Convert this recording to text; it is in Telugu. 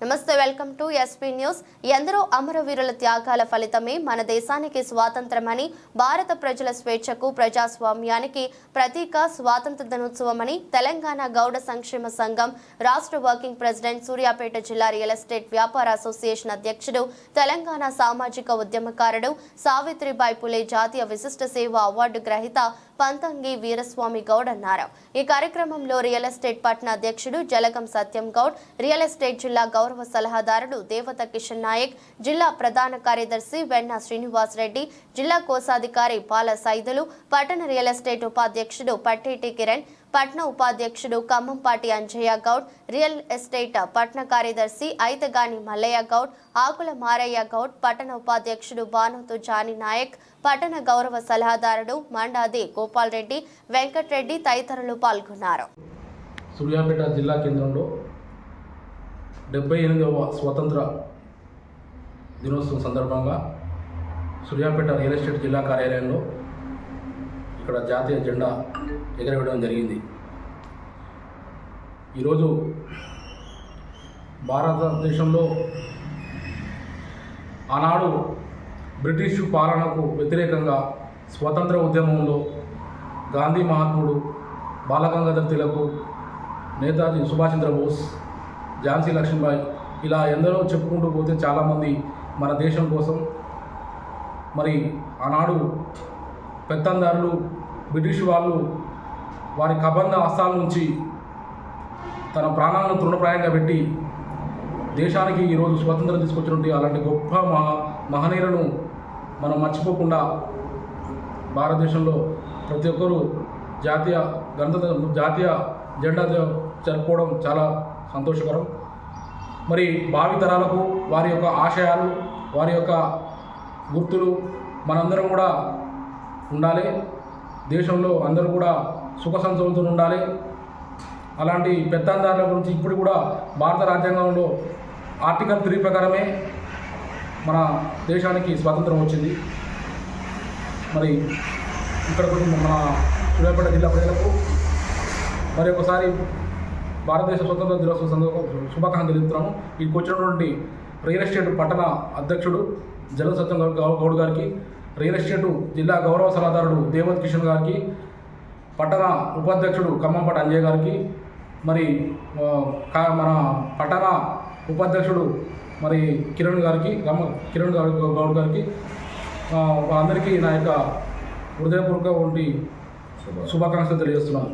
నమస్తే, వెల్కమ్ టు ఎస్పీ న్యూస్. ఎందరో అమరవీరుల త్యాగాల ఫలితమే మన దేశానికి స్వాతంత్రమని, భారత ప్రజల స్వేచ్ఛకు ప్రజాస్వామ్యానికి ప్రతీక స్వాతంత్ర దినోత్సవమని తెలంగాణ గౌడ సంక్షేమ సంఘం రాష్ట్ర వర్కింగ్ ప్రెసిడెంట్, సూర్యాపేట జిల్లా రియల్ ఎస్టేట్ వ్యాపార అసోసియేషన్ అధ్యక్షుడు, తెలంగాణ సామాజిక ఉద్యమకారుడు, సావిత్రిబాయి పులే జాతీయ విశిష్ట సేవ అవార్డు గ్రహీత పంతంగి వీరస్వామి గౌడ్ అన్నారు. ఈ కార్యక్రమంలో రియల్ ఎస్టేట్ పట్న అధ్యక్షుడు జలగం సత్యం గౌడ్, రియల్ ఎస్టేట్ జిల్లా గౌరవ సలహాదారుడు దేవత కిషన్ నాయక్, జిల్లా ప్రధాన కార్యదర్శి వెన్న శ్రీనివాస్ రెడ్డి, జిల్లా కోశాధికారి పాల సైదులు, పట్టణ రియల్ ఎస్టేట్ ఉపాధ్యక్షుడు పట్టేటి కిరణ్, పట్న ఉపాధ్యక్షుడు ఖమ్మంపాటి అంజయ్య గౌడ్, రియల్ ఎస్టేట్ పట్న కార్యదర్శి ఐతగాని మల్లయ్య గౌడ్, ఆకుల మారయ్య గౌడ్, పట్టణ ఉపాధ్యక్షుడు బానోతు జానీ నాయక్, పట్టణ గౌరవ సలహాదారుడు మండాది గోపాల్ రెడ్డి, వెంకట్రెడ్డి తదితరులు పాల్గొన్నారు. సూర్యాపేట జిల్లా కేంద్రంలో 78వ స్వతంత్ర దినోత్సవం సందర్భంగా సూర్యాపేట రియల్ ఎస్టేట్ జిల్లా కార్యాలయంలో ఇక్కడ జాతీయ జెండా ఎగరవేయడం జరిగింది. ఈరోజు భారతదేశంలో ఆనాడు బ్రిటిష్ పాలనకు వ్యతిరేకంగా స్వతంత్ర ఉద్యమంలో గాంధీ మహాత్ముడు, బాలగంగాధర్ తిలక్, నేతాజీ సుభాష్ చంద్రబోస్, ఝాన్సీ లక్ష్మీబాయి ఇలా ఎందరో చెప్పుకుంటూ పోతే చాలామంది మన దేశం కోసం మరి ఆనాడు పెత్తందారులు, బ్రిటిష్ వాళ్ళు వారి కబంధ హస్తాల నుంచి తన ప్రాణాలను తృణప్రాయంగా పెట్టి దేశానికి ఈరోజు స్వతంత్రం తీసుకొచ్చినట్టు అలాంటి గొప్ప మహనీయులను మనం మర్చిపోకుండా భారతదేశంలో ప్రతి ఒక్కరూ జాతీయ జెండా జరుపుకోవడం చాలా సంతోషకరం. మరి భావితరాలకు వారి యొక్క ఆశయాలు, వారి యొక్క గుర్తులు మనందరం కూడా ఉండాలి. దేశంలో అందరూ కూడా సుఖ సంతోషంతో ఉండాలి. అలాంటి పెత్తందారుల గురించి ఇప్పుడు కూడా భారత రాజ్యాంగంలో ఆర్టికల్ 3 ప్రకారమే మన దేశానికి స్వాతంత్రం వచ్చింది. మరి ఇక్కడ మన సూర్యాపేట జిల్లా ప్రజలకు మరి ఒకసారి భారతదేశ స్వతంత్ర దినోత్సవ సందర్భంగా శుభాకాంక్షలు తెలుపుతున్నాము. ఇక్కడికి వచ్చినటువంటి రియల్ ఎస్టేట్ పట్టణ అధ్యక్షుడు జలగం సత్యం గౌడ్ గారికి, రియల్ ఎస్టేట్ జిల్లా గౌరవ సలహాదారుడు దేవత కిషన్ గారికి, పట్టణ ఉపాధ్యక్షుడు ఖమ్మంపాటి అంజయ్య గారికి, మరి మన పట్టణ ఉపాధ్యక్షుడు మరి కిరణ్ గౌడ్ గారికి అందరికీ నా యొక్క హృదయపూర్వక శుభాకాంక్షలు తెలియజేస్తున్నాను.